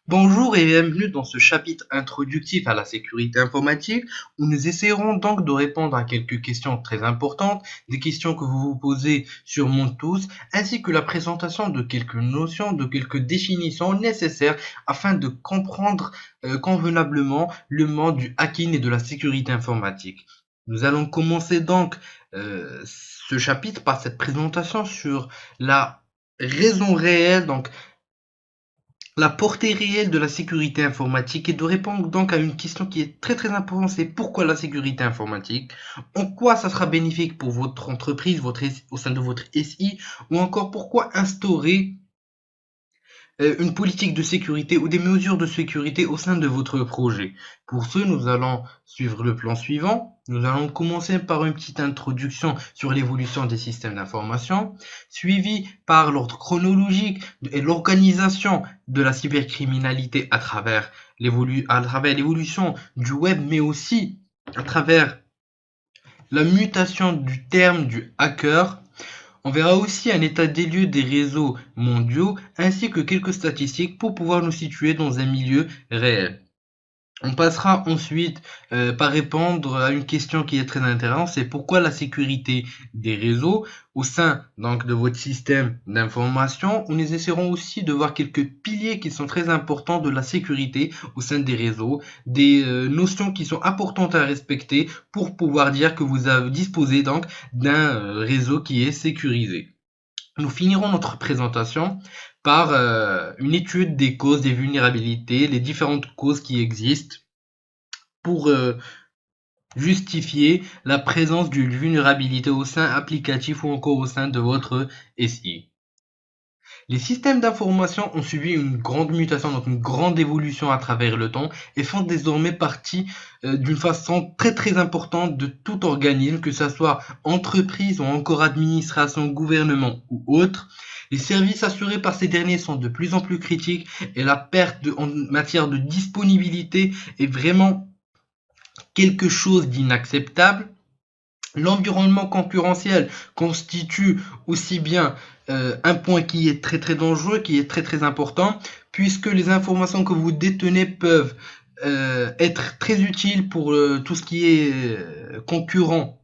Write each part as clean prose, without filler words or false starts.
Bonjour et bienvenue dans ce chapitre introductif à la sécurité informatique où nous essaierons donc de répondre à quelques questions très importantes, des questions que vous vous posez sûrement tous, ainsi que la présentation de quelques notions, de quelques définitions nécessaires afin de comprendre convenablement le monde du hacking et de la sécurité informatique. Nous allons commencer donc ce chapitre par cette présentation sur la raison réelle, donc la portée réelle de la sécurité informatique est de répondre donc à une question qui est très importante, c'est pourquoi la sécurité informatique, en quoi ça sera bénéfique pour votre entreprise, au sein de votre SI, ou encore pourquoi instaurer une politique de sécurité ou des mesures de sécurité au sein de votre projet. Pour ce, nous allons suivre le plan suivant. Nous allons commencer par une petite introduction sur l'évolution des systèmes d'information, suivi par l'ordre chronologique et l'organisation de la cybercriminalité à travers l'évolution du web, mais aussi à travers la mutation du terme du hacker. On verra aussi un état des lieux des réseaux mondiaux ainsi que quelques statistiques pour pouvoir nous situer dans un milieu réel. On passera ensuite par répondre à une question qui est très intéressante, c'est pourquoi la sécurité des réseaux au sein donc de votre système d'information, où nous essaierons aussi de voir quelques piliers qui sont très importants de la sécurité au sein des réseaux, des notions qui sont importantes à respecter pour pouvoir dire que vous avez disposé donc d'un réseau qui est sécurisé. Nous finirons notre présentation par une étude des causes des vulnérabilités, les différentes causes qui existent pour justifier la présence d'une vulnérabilité au sein applicatif ou encore au sein de votre SI. Les systèmes d'information ont suivi une grande mutation, donc une grande évolution à travers le temps et font désormais partie d'une façon très importante de tout organisme, que ce soit entreprise ou encore administration, gouvernement ou autre. Les services assurés par ces derniers sont de plus en plus critiques et la perte en matière de disponibilité est vraiment quelque chose d'inacceptable. L'environnement concurrentiel constitue aussi bien un point qui est très dangereux, qui est très important, puisque les informations que vous détenez peuvent être très utiles pour tout ce qui est concurrent.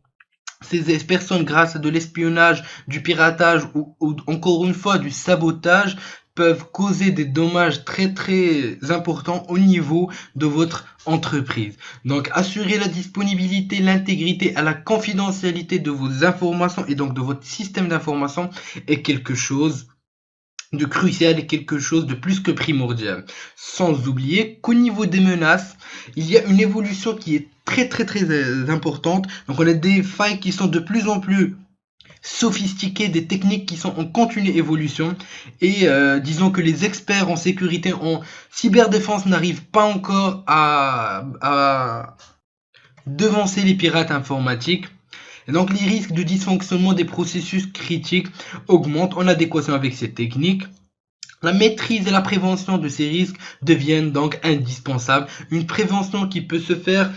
Ces personnes, grâce à de l'espionnage, du piratage ou encore une fois du sabotage, peuvent causer des dommages très importants au niveau de votre entreprise. Donc, assurer la disponibilité, l'intégrité et la confidentialité de vos informations et donc de votre système d'information est quelque chose de crucial et quelque chose de plus que primordial. Sans oublier qu'au niveau des menaces, il y a une évolution qui est très importante. Donc on a des failles qui sont de plus en plus sophistiquées, des techniques qui sont en continue évolution et disons que les experts en sécurité en cyberdéfense n'arrivent pas encore à devancer les pirates informatiques. Et donc les risques de dysfonctionnement des processus critiques augmentent en adéquation avec ces techniques. La maîtrise et la prévention de ces risques deviennent donc indispensables. Une prévention qui peut se faire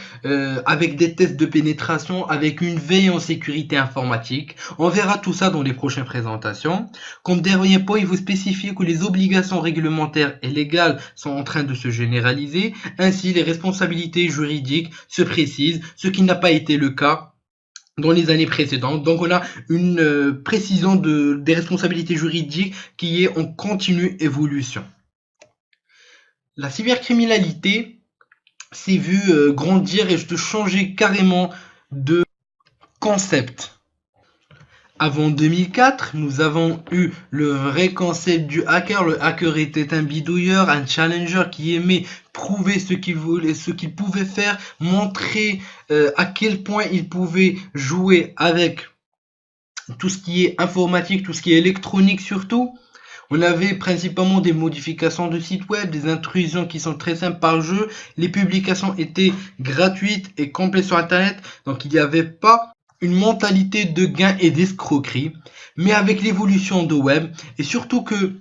avec des tests de pénétration, avec une veille en sécurité informatique. On verra tout ça dans les prochaines présentations. Comme dernier point, il faut spécifier que les obligations réglementaires et légales sont en train de se généraliser. Ainsi, les responsabilités juridiques se précisent, ce qui n'a pas été le cas dans les années précédentes. Donc on a une précision des responsabilités juridiques qui est en continue évolution. La cybercriminalité s'est vue grandir et de changer carrément de concept. Avant 2004, nous avons eu le vrai concept du hacker. Le hacker était un bidouilleur, un challenger qui aimait prouver ce qu'il voulait, ce qu'il pouvait faire, montrer à quel point il pouvait jouer avec tout ce qui est informatique, tout ce qui est électronique surtout. On avait principalement des modifications de sites web, des intrusions qui sont très simples par jeu. Les publications étaient gratuites et complètes sur Internet, donc il n'y avait pas une mentalité de gain et d'escroquerie. Mais avec l'évolution de web, et surtout que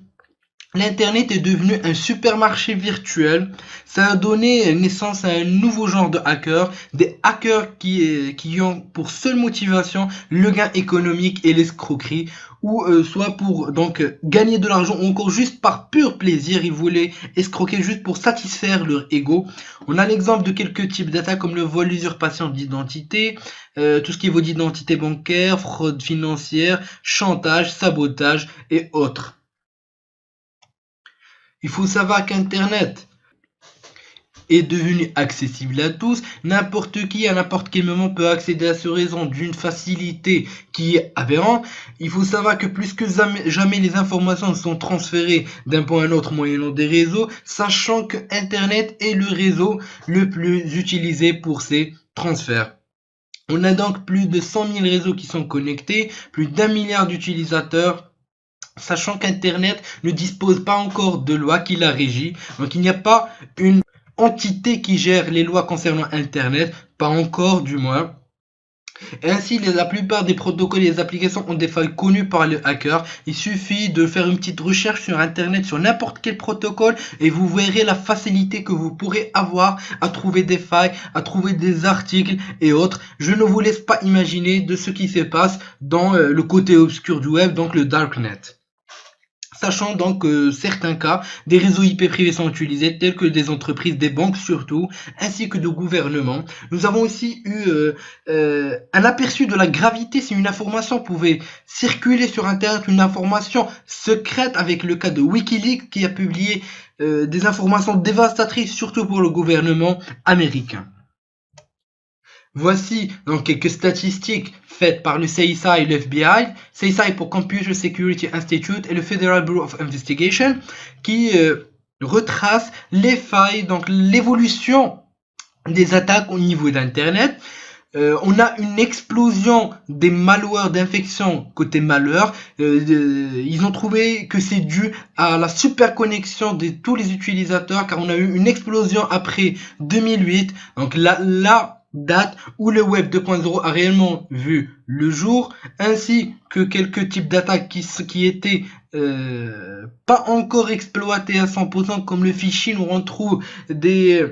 L'Internet est devenu un supermarché virtuel. Ça a donné naissance à un nouveau genre de hackers, des hackers qui ont pour seule motivation le gain économique et l'escroquerie, ou soit pour gagner de l'argent, ou encore juste par pur plaisir, ils voulaient escroquer juste pour satisfaire leur ego. On a l'exemple de quelques types d'attaques comme le vol, l'usurpation d'identité, tout ce qui est vol d'identité bancaire, fraude financière, chantage, sabotage et autres. Il faut savoir qu'Internet est devenu accessible à tous. N'importe qui, à n'importe quel moment, peut accéder à ce réseau d'une facilité qui est aberrante. Il faut savoir que plus que jamais les informations sont transférées d'un point à un autre moyennant des réseaux, sachant que Internet est le réseau le plus utilisé pour ces transferts. On a donc plus de 100 000 réseaux qui sont connectés, plus d'1 milliard d'utilisateurs, sachant qu'Internet ne dispose pas encore de loi qui la régit. Donc il n'y a pas une entité qui gère les lois concernant Internet, pas encore du moins. Ainsi, la plupart des protocoles et des applications ont des failles connues par les hackers. Il suffit de faire une petite recherche sur Internet, sur n'importe quel protocole, et vous verrez la facilité que vous pourrez avoir à trouver des failles, à trouver des articles et autres. Je ne vous laisse pas imaginer de ce qui se passe dans le côté obscur du web, donc le darknet. Sachant donc que certains cas, des réseaux IP privés sont utilisés, tels que des entreprises, des banques surtout, ainsi que de gouvernements. Nous avons aussi eu un aperçu de la gravité si une information pouvait circuler sur Internet, une information secrète, avec le cas de Wikileaks qui a publié des informations dévastatrices, surtout pour le gouvernement américain. Voici donc quelques statistiques faites par le CISA et le FBI. CISA pour Computer Security Institute et le Federal Bureau of Investigation, qui retracent les failles, donc l'évolution des attaques au niveau d'Internet. On a une explosion des malwares d'infection côté malware. Ils ont trouvé que c'est dû à la super connexion de tous les utilisateurs, car on a eu une explosion après 2008. Donc la date où le web 2.0 a réellement vu le jour, ainsi que quelques types d'attaques qui étaient pas encore exploités à 100%, comme le phishing, où on trouve des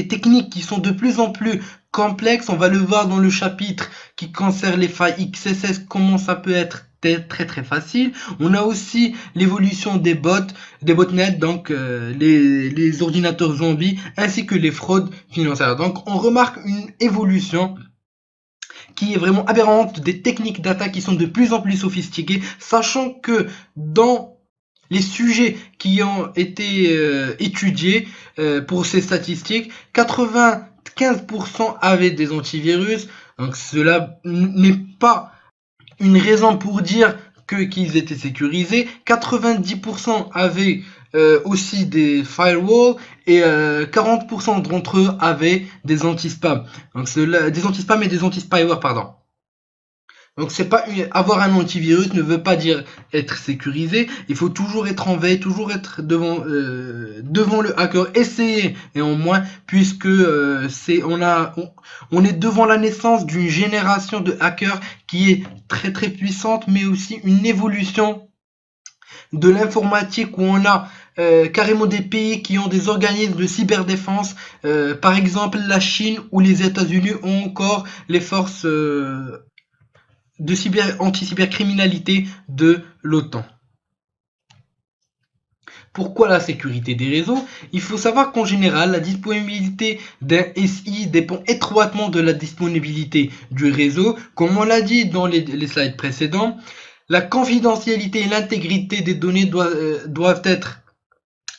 techniques qui sont de plus en plus complexes. On va le voir dans le chapitre qui concerne les failles XSS, comment ça peut être très facile. On a aussi l'évolution des botnets, donc les ordinateurs zombies, ainsi que les fraudes financières. Donc on remarque une évolution qui est vraiment aberrante, des techniques d'attaque qui sont de plus en plus sophistiquées, sachant que dans les sujets qui ont été étudiés pour ces statistiques, 95% avaient des antivirus. Donc cela n'est pas une raison pour dire qu'ils étaient sécurisés. 90% avaient aussi des firewalls, et 40% d'entre eux avaient des anti-spam. Donc des anti-spam et des anti-spyware, pardon. Donc c'est pas avoir un antivirus ne veut pas dire être sécurisé. Il faut toujours être en veille, toujours être devant le hacker, essayer et en moins, puisque on est devant la naissance d'une génération de hackers qui est très puissante, mais aussi une évolution de l'informatique où on a carrément des pays qui ont des organismes de cyberdéfense, par exemple la Chine ou les États-Unis, ou encore les forces anti-cybercriminalité de l'OTAN. Pourquoi la sécurité des réseaux? Il faut savoir qu'en général, la disponibilité d'un SI dépend étroitement de la disponibilité du réseau. Comme on l'a dit dans les slides précédents, la confidentialité et l'intégrité des données doivent être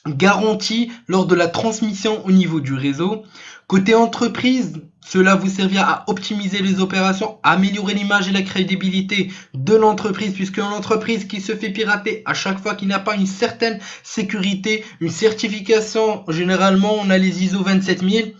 garanties lors de la transmission au niveau du réseau. Côté entreprise, cela vous servira à optimiser les opérations, à améliorer l'image et la crédibilité de l'entreprise, puisque une entreprise qui se fait pirater à chaque fois, qui n'a pas une certaine sécurité, une certification, généralement on a les ISO 27000,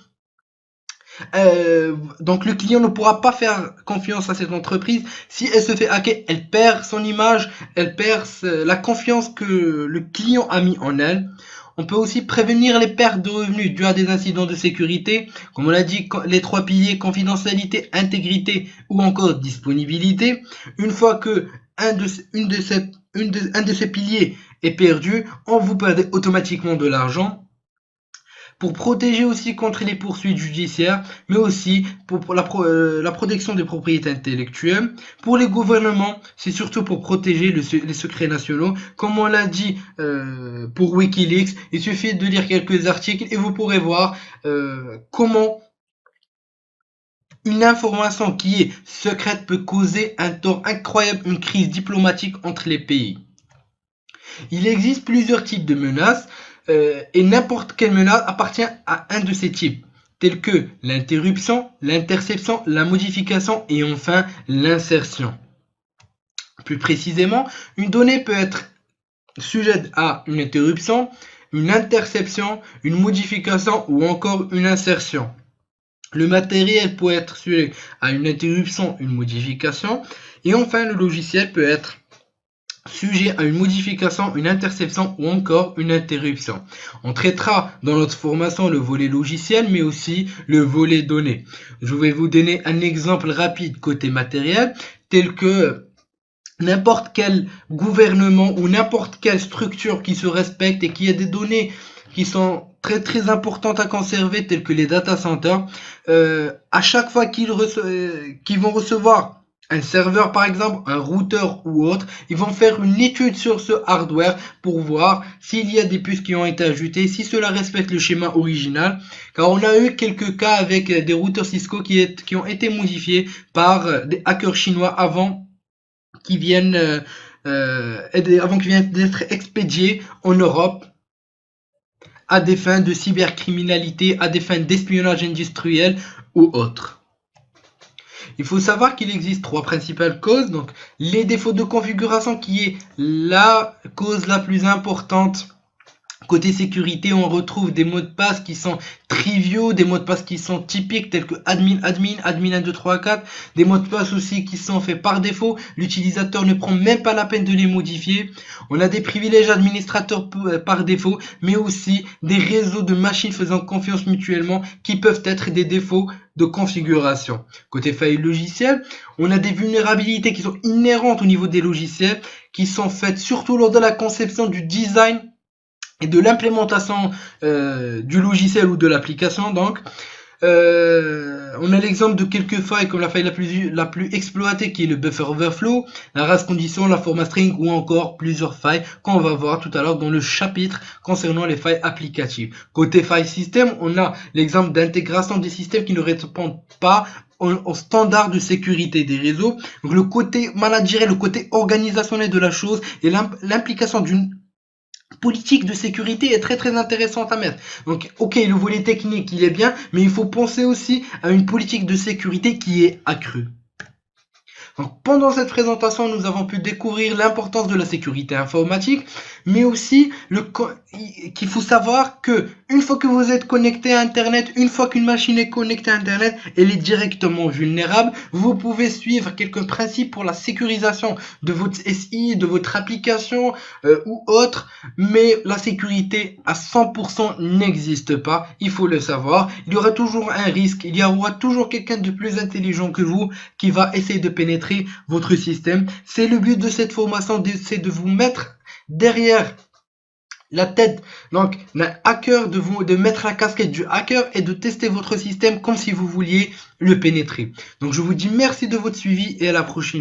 donc le client ne pourra pas faire confiance à cette entreprise. Si elle se fait hacker, elle perd son image, elle perd la confiance que le client a mis en elle. On peut aussi prévenir les pertes de revenus dues à des incidents de sécurité, comme on l'a dit, les 3 piliers: confidentialité, intégrité ou encore disponibilité. Une fois que un de ces piliers est perdu, vous perdez automatiquement de l'argent. Pour protéger aussi contre les poursuites judiciaires, mais aussi pour la protection des propriétés intellectuelles. Pour les gouvernements, c'est surtout pour protéger les secrets nationaux. Comme on l'a dit pour Wikileaks, il suffit de lire quelques articles et vous pourrez voir comment une information qui est secrète peut causer un tort incroyable, une crise diplomatique entre les pays. Il existe plusieurs types de menaces et n'importe quelle menace appartient à un de ces types, tels que l'interruption, l'interception, la modification et enfin l'insertion. Plus précisément, une donnée peut être sujette à une interruption, une interception, une modification ou encore une insertion. Le matériel peut être sujet à une interruption, une modification et enfin le logiciel peut être sujet à une modification, une interception ou encore une interruption. On traitera dans notre formation le volet logiciel mais aussi le volet données. Je vais vous donner un exemple rapide côté matériel tel que n'importe quel gouvernement ou n'importe quelle structure qui se respecte et qui a des données qui sont très importantes à conserver telles que les data centers, à chaque fois qu'ils vont recevoir un serveur par exemple, un routeur ou autre, ils vont faire une étude sur ce hardware pour voir s'il y a des puces qui ont été ajoutées, si cela respecte le schéma original, car on a eu quelques cas avec des routeurs Cisco qui ont été modifiés par des hackers chinois avant qu'ils viennent d'être expédiés en Europe à des fins de cybercriminalité, à des fins d'espionnage industriel ou autres. Il faut savoir qu'il existe trois principales causes. Donc, les défauts de configuration qui est la cause la plus importante. Côté sécurité, on retrouve des mots de passe qui sont triviaux, des mots de passe qui sont typiques tels que admin 1, 2, 3, 4, des mots de passe aussi qui sont faits par défaut, l'utilisateur ne prend même pas la peine de les modifier. On a des privilèges administrateurs par défaut, mais aussi des réseaux de machines faisant confiance mutuellement qui peuvent être des défauts de configuration. Côté failles logicielles, on a des vulnérabilités qui sont inhérentes au niveau des logiciels, qui sont faites surtout lors de la conception du design et de l'implémentation du logiciel ou de l'application. Donc on a l'exemple de quelques failles comme la faille la plus exploitée qui est le buffer overflow, la race condition, la format string ou encore plusieurs failles qu'on va voir tout à l'heure dans le chapitre concernant les failles applicatives. Côté faille système, on a l'exemple d'intégration des systèmes qui ne répondent pas aux standards de sécurité des réseaux. Donc le côté managériel, le côté organisationnel de la chose et l'implication d'une politique de sécurité est très intéressante à mettre. Donc ok, le volet technique il est bien, mais il faut penser aussi à une politique de sécurité qui est accrue. Donc, pendant cette présentation, nous avons pu découvrir l'importance de la sécurité informatique, mais aussi qu'il faut savoir que une fois que vous êtes connecté à Internet, une fois qu'une machine est connectée à Internet, elle est directement vulnérable. Vous pouvez suivre quelques principes pour la sécurisation de votre SI, de votre application ou autre, mais la sécurité à 100% n'existe pas. Il faut le savoir. Il y aura toujours un risque. Il y aura toujours quelqu'un de plus intelligent que vous qui va essayer de pénétrer votre système. C'est le but de cette formation, c'est de vous mettre derrière la tête donc d'un hacker, de mettre la casquette du hacker et de tester votre système comme si vous vouliez le pénétrer. Donc je vous dis merci de votre suivi et à la prochaine.